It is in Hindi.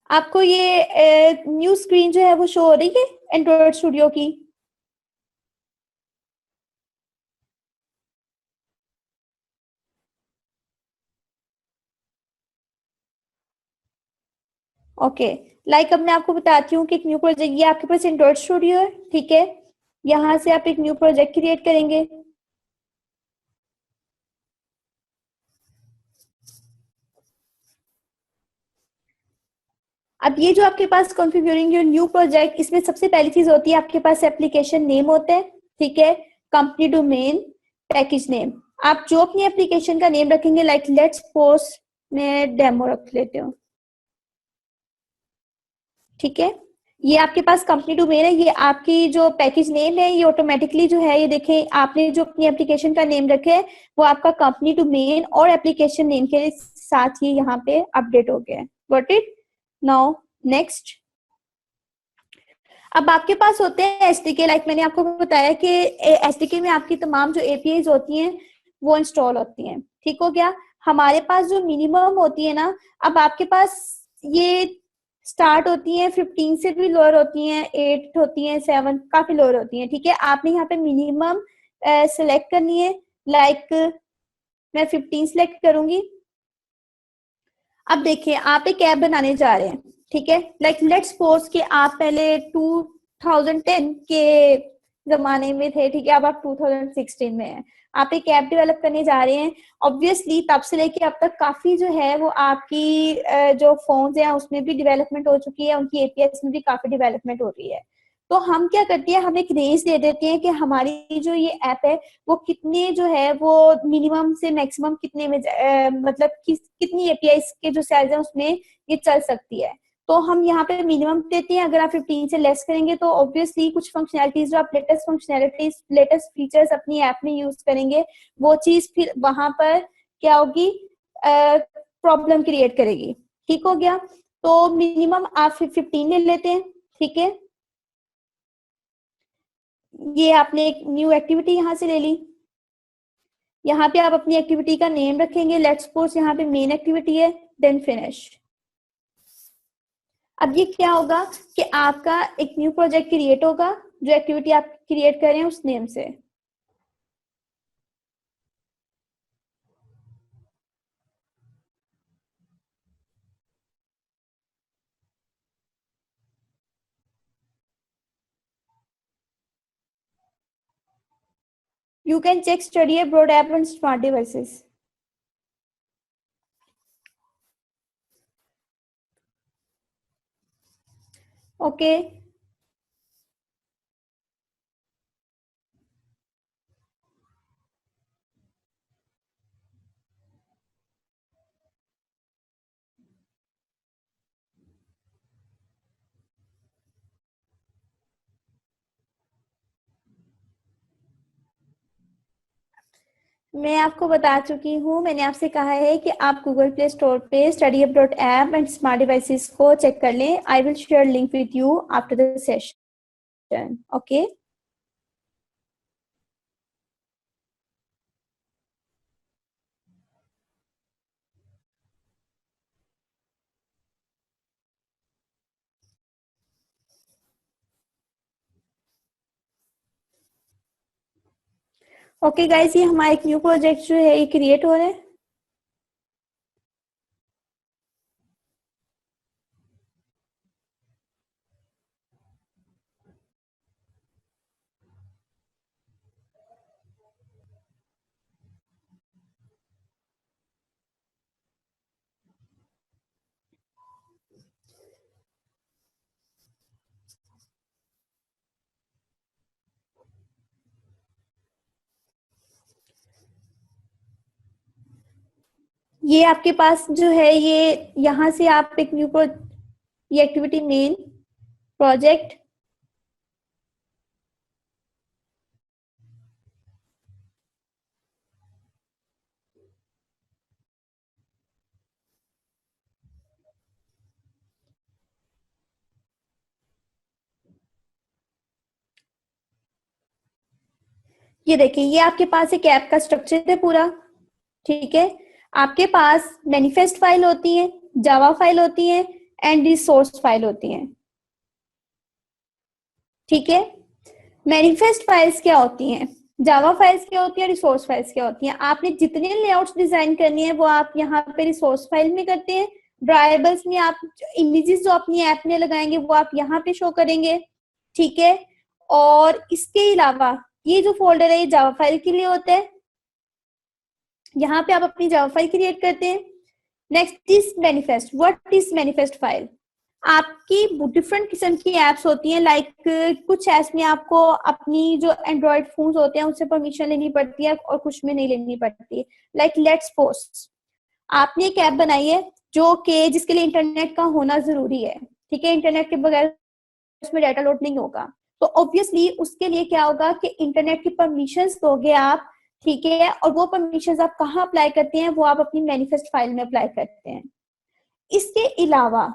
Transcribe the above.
आपको ये न्यू स्क्रीन जो है वो शो हो रही है एंड्रॉइड स्टूडियो की? ओके। लाइक अब मैं आपको बताती हूँ कि एक न्यू प्रोजेक्ट, ये आपके पास एंड्रॉइड स्टूडियो है, ठीक है। यहाँ से आप एक न्यू प्रोजेक्ट क्रिएट करेंगे। अब ये जो आपके पास कॉन्फ़िगरिंग योर न्यू प्रोजेक्ट, इसमें सबसे पहली चीज होती है आपके पास एप्लीकेशन नेम होता है, ठीक है। Company domain, package name. आप जो अपनी एप्लीकेशन का नेम रखेंगे, लाइक लेट्स पोस्ट में डेमो रख लेते हो, ठीक है। ये आपके पास कंपनी डोमेन है। ये आपकी जो पैकेज नेम है, ये ऑटोमेटिकली जो है, ये देखें आपने जो अपनी एप्लीकेशन का नेम रखे है वो आपका कंपनी डोमेन और एप्लीकेशन नेम के साथ ही यहाँ पे अपडेट हो गया है। Got it? Now next. अब आपके पास होते हैं एसडीके। लाइक मैंने आपको बताया कि एसडीके में आपकी तमाम जो एपीआईज होती हैं वो इंस्टॉल होती हैं, ठीक हो गया। हमारे पास जो मिनिमम होती है ना, अब आपके पास ये स्टार्ट होती हैं 15 से भी लोअर होती हैं, 8 होती हैं, 7 काफी लोअर होती हैं, ठीक है। आपने यहाँ पे मिनिमम सिलेक्ट करनी है। लाइक मैं 15 सिलेक्ट करूंगी। अब देखिए आप एक ऐप बनाने जा रहे हैं, ठीक है। लाइक लेट्स सपोज कि आप पहले 2010 के जमाने में थे, ठीक है। अब आप 2016 में हैं। आप एक ऐप डेवलप करने जा रहे हैं। ऑब्वियसली तब से लेके अब तक काफी जो है वो आपकी जो फोन्स हैं उसमें भी डेवलपमेंट हो चुकी है, उनकी एपीआई में भी काफी डेवलपमेंट हो रही है। तो हम क्या करते हैं, हम एक रेंज दे देते हैं कि हमारी जो ये ऐप है वो कितने जो है वो मिनिमम से मैक्सिमम कितने में मतलब कितनी एपीआई के जो साइज है उसमें ये चल सकती है। तो हम यहाँ पे मिनिमम देते हैं। अगर आप 15 से लेस करेंगे तो ऑब्वियसली कुछ फंक्शनैलिटीज जो आप लेटेस्ट फंक्शनैलिटीज, लेटेस्ट फीचर्स अपनी ऐप में यूज करेंगे, वो चीज फिर वहां पर क्या होगी, प्रॉब्लम क्रिएट करेगी, ठीक हो गया। तो मिनिमम आप 15 ले लेते हैं, ठीक है। ये आपने एक न्यू एक्टिविटी यहाँ से ले ली। यहाँ पे आप अपनी एक्टिविटी का नेम रखेंगे। लेट्स सपोज यहाँ पे मेन एक्टिविटी है, देन फिनिश। अब ये क्या होगा कि आपका एक न्यू प्रोजेक्ट क्रिएट होगा जो एक्टिविटी आप क्रिएट कर रहे हैं उस नेम से। You can check study abroad app on smart devices. Okay. मैं आपको बता चुकी हूँ, मैंने आपसे कहा है कि आप गूगल प्ले स्टोर पे study update app and smart devices को चेक कर लें। I will share link with you after the session. Okay. Okay guys, ये हमारा एक न्यू प्रोजेक्ट जो है ये क्रिएट हो रहा है। ये आपके पास जो है ये यहाँ से आप एक न्यू ये एक्टिविटी मेन प्रोजेक्ट, ये देखिए ये आपके पास एक ऐप का स्ट्रक्चर है पूरा, ठीक है। आपके पास मैनिफेस्ट फाइल होती है, जावा फाइल होती है, एंड रिसोर्स फाइल होती हैं। ठीक है, मैनिफेस्ट फाइल्स क्या होती हैं, जावा फाइल्स क्या होती है, रिसोर्स फाइल्स क्या होती हैं। आपने जितने लेआउट्स डिजाइन करनी है वो आप यहाँ पे रिसोर्स फाइल में करते हैं। ड्राइबल्स में आप इमेजेस जो अपनी ऐप में लगाएंगे वो आप यहाँ पे शो करेंगे। ठीक है, और इसके अलावा ये जो फोल्डर है ये जावा फाइल के लिए होता है, यहाँ पे आप अपनी जावा फाइल क्रिएट करते हैं। Next is manifest. What is manifest file? आपकी डिफरेंट किस्म की एप्स होती हैं, लाइक कुछ एप्स में आपको अपनी जो एंड्रॉइड फोन्स होते हैं उनसे परमिशन लेनी पड़ती है और कुछ में नहीं लेनी पड़ती है। लाइक लेट्स सपोज आपने एक ऐप बनाई है जो कि जिसके लिए इंटरनेट का होना जरूरी है। ठीक है, इंटरनेट के बगैर उसमें डाटा लोड नहीं होगा, तो ऑब्वियसली उसके लिए क्या होगा कि इंटरनेट की परमिशंस दोगे आप। ठीक है, और वो परमिशंस आप कहाँ अप्लाई करते हैं, वो आप अपनी मैनिफेस्ट फाइल में अप्लाई करते हैं। इसके अलावा